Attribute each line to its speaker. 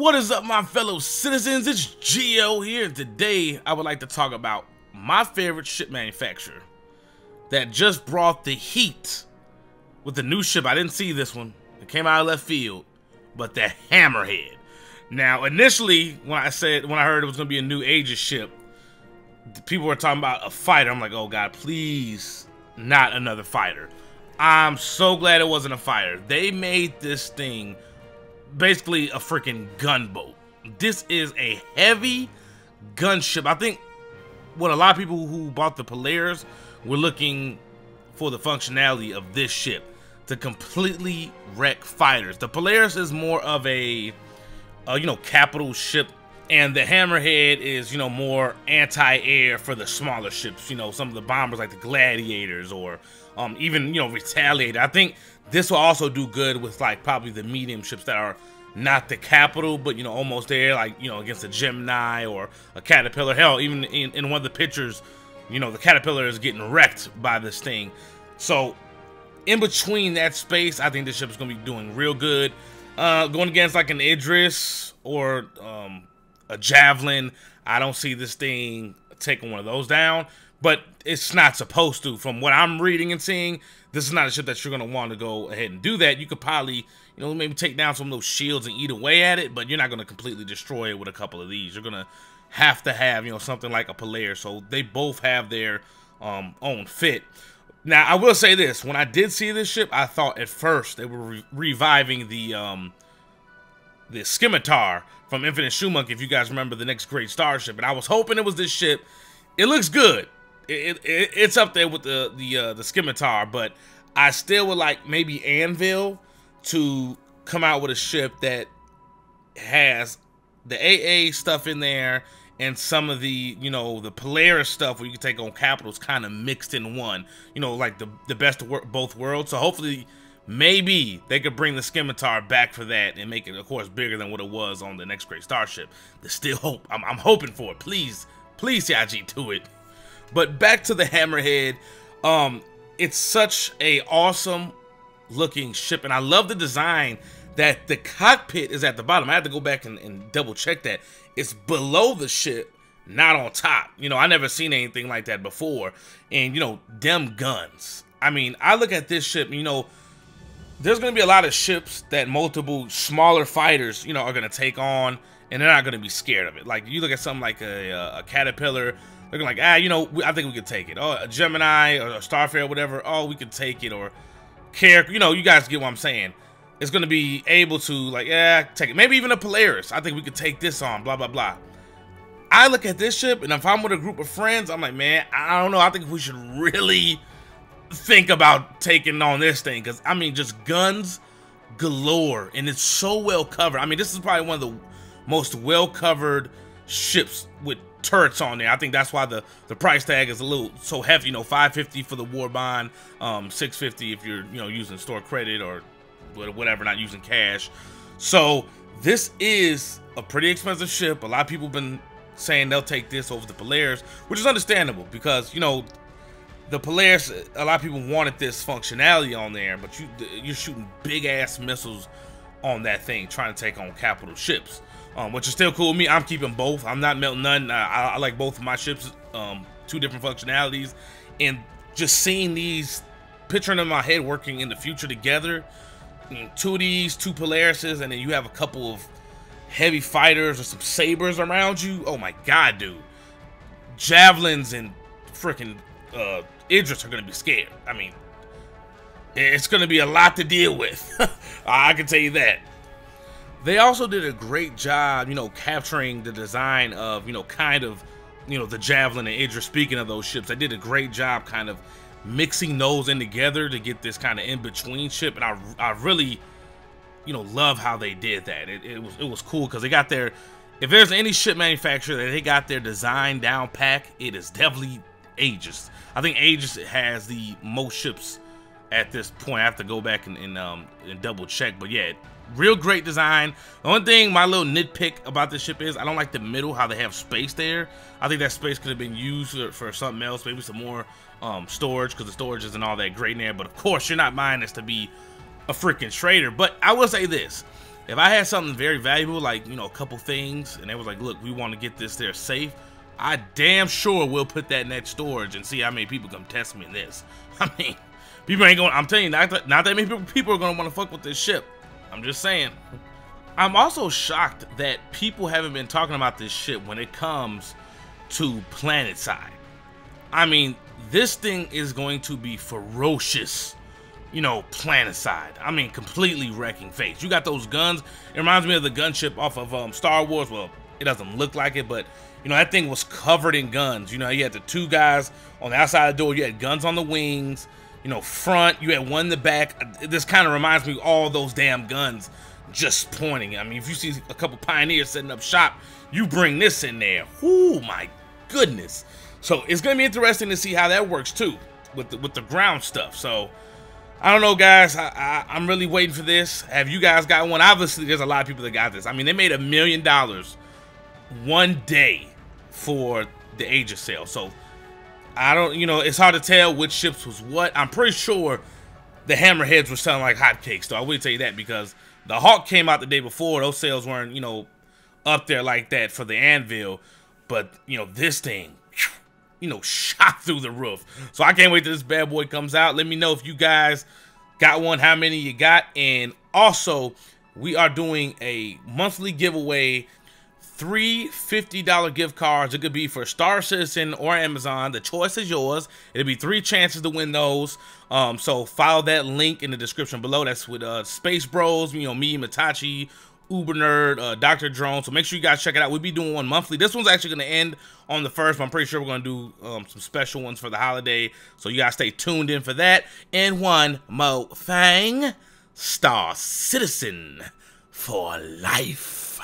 Speaker 1: What is up, my fellow citizens? It's Gio here, and today I would like to talk about my favorite ship manufacturer that just brought the heat with the new ship. I didn't see this one. It came out of left field, but the Hammerhead. Now, initially, when I heard it was going to be a new Aegis ship, people were talking about a fighter. I'm like, oh god, please, not another fighter. I'm so glad it wasn't a fighter. They made this thing basically a freaking gunboat. This is a heavy gunship. I think what a lot of people who bought the Polaris were looking for the functionality of this ship to completely wreck fighters. The Polaris is more of a capital ship, and the Hammerhead is, more anti-air for the smaller ships. Some of the bombers like the Gladiators or even, Retaliator. I think this will also do good with probably the medium ships that are not the capital, but almost there, against a Gemini or a Caterpillar. Hell, even in one of the pictures, the Caterpillar is getting wrecked by this thing. So in between that space, I think this ship is going to be doing real good. Going against like an Idris or a Javelin, I don't see this thing taking one of those down, but it's not supposed to. From what I'm reading and seeing, this is not a ship that you're going to want to go ahead and do that. You could probably, maybe take down some of those shields and eat away at it, but you're not going to completely destroy it with a couple of these. You're going to have, something like a Polaris. So they both have their own fit. Now, I will say this. When I did see this ship, I thought at first they were reviving the Scimitar from Infinite Shoemonk, if you guys remember the next great starship. And I was hoping it was this ship. It looks good. It's up there with the Scimitar, but I still would like maybe Anvil to come out with a ship that has the AA stuff in there and some of the, the Polaris stuff where you can take on capitals kind of mixed in one, like the best of both worlds. So hopefully, maybe they could bring the Scimitar back for that and make it, of course, bigger than what it was on the next great starship. There's still hope. I'm hoping for it. Please, CIG, do it. But back to the Hammerhead. It's such a awesome looking ship, and I love the design that the cockpit is at the bottom. I had to go back and double check that. It's below the ship, not on top. I never seen anything like that before. And, them guns. I mean, I look at this ship, there's going to be a lot of ships that multiple smaller fighters, are going to take on, and they're not going to be scared of it. Like, you look at something like a Caterpillar, they're like, I think we could take it. Oh, a Gemini or a Starfare or whatever, oh, we could take it. Or Carrier, you guys get what I'm saying. It's going to be able to, take it. Maybe even a Polaris. I think we could take this on, blah, blah, blah. I look at this ship, and if I'm with a group of friends, I'm like, man, I don't know. I think we should really think about taking on this thing. Because, I mean, just guns galore. And it's so well covered. I mean, this is probably one of the most well-covered ships with turrets on there. I think that's why the price tag is a little so heavy. $550 for the war bond, $650 if you're using store credit or whatever, not using cash. So this is a pretty expensive ship. A lot of people have been saying they'll take this over the Polaris, which is understandable because the Polaris, a lot of people wanted this functionality on there, but you're shooting big ass missiles on that thing trying to take on capital ships. Which is still cool with me. I'm keeping both. I'm not melting none. I like both of my ships, two different functionalities. And just seeing these, picturing them in my head working in the future together, two of these, two Polarises, and then you have a couple of heavy fighters or some sabers around you. Oh my god, dude. Javelins and freaking Idris are going to be scared. I mean, it's going to be a lot to deal with. I can tell you that. They also did a great job, capturing the design of, the Javelin and Idris. Speaking of those ships, they did a great job kind of mixing those in together to get this kind of in-between ship. And I really, love how they did that. It was cool because they got their, if there's any ship manufacturer that they got their design down pack, it is definitely Aegis. I think Aegis has the most ships at this point. I have to go back and double check, but yeah, real great design. The only thing, my little nitpick about this ship is I don't like the middle, how they have space there. I think that space could have been used for something else, maybe some more storage, because the storage isn't all that great in there. But of course, you're not buying this to be a freaking trader. But I will say this, If I had something very valuable, like, you know, a couple things, and they was like, look, we want to get this there safe, I damn sure will put that in that storage and see how many people come test me in this. I mean, people ain't going, I'm telling you, not that many people are going to want to fuck with this ship. I'm just saying. I'm also shocked that people haven't been talking about this ship when it comes to PlanetSide. I mean, this thing is going to be ferocious, you know, PlanetSide. I mean, completely wrecking face. You got those guns. It reminds me of the gunship off of Star Wars. Well, it doesn't look like it, but, you know, that thing was covered in guns. You know, you had the two guys on the outside of the door. You had guns on the wings, you know, front. You had one in the back. This kind of reminds me of all those damn guns just pointing. I mean, if you see a couple pioneers setting up shop, you bring this in there. Oh, my goodness. So it's going to be interesting to see how that works, too, with the ground stuff. So I don't know, guys. I'm really waiting for this. Have you guys got one? Obviously, there's a lot of people that got this. I mean, they made $1 million one day for the Aegis sale. So I don't, you know, it's hard to tell which ships was what. I'm pretty sure the Hammerheads were selling like hotcakes, though. I will tell you that, because the Hawk came out the day before. Those sales weren't, you know, up there like that for the Anvil. But, you know, this thing, you know, shot through the roof. So I can't wait till this bad boy comes out. Let me know if you guys got one, how many you got. And also, we are doing a monthly giveaway, 3 $50 gift cards. It could be for Star Citizen or Amazon. The choice is yours. It'll be 3 chances to win those. So follow that link in the description below. That's with Space Bros, you know, me, Matachi, Uber Nerd, Dr. Drone. So make sure you guys check it out. We'll be doing one monthly. This one's actually going to end on the 1st, but I'm pretty sure we're going to do some special ones for the holiday. So you guys stay tuned in for that. And one more thing, Star Citizen for life.